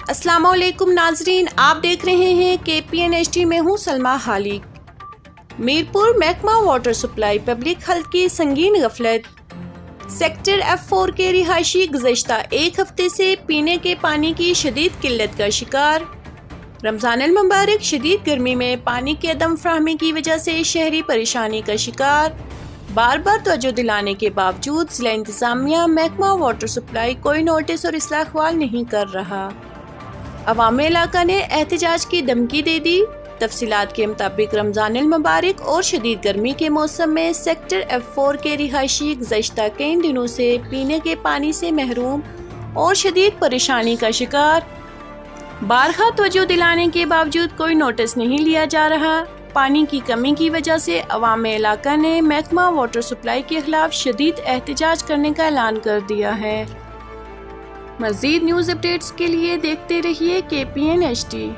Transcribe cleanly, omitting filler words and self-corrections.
السلام علیکم ناظرین، آپ دیکھ رہے ہیں KPN-HD میں ہوں سلمہ خالق۔ میرپور محکمہ واٹر سپلائی پبلک ہیلتھ کی سنگین غفلت۔ سیکٹر F4 کے رہائشی گزشتہ ایک ہفتے سے پینے کے پانی کی شدید قلت کا شکار۔ رمضان المبارک شدید گرمی میں پانی کی عدم فراہمی کی وجہ سے شہری پریشانی کا شکار۔ بار بار توجہ دلانے کے باوجود ضلع انتظامیہ محکمہ واٹر سپلائی کوئی نوٹس اور اصلاح احوال نہیں کر رہا۔ عوام علاقہ نے احتجاج کی دھمکی دے دی۔ تفصیلات کے مطابق رمضان المبارک اور شدید گرمی کے موسم میں سیکٹر F4 کے رہائشی گزشتہ کئی دنوں سے پینے کے پانی سے محروم اور شدید پریشانی کا شکار۔ بارہا توجہ دلانے کے باوجود کوئی نوٹس نہیں لیا جا رہا۔ پانی کی کمی کی وجہ سے عوام علاقہ نے محکمہ واٹر سپلائی کے خلاف شدید احتجاج کرنے کا اعلان کر دیا ہے۔ مزید نیوز اپڈیٹس کے لیے دیکھتے رہیے KPN-HD۔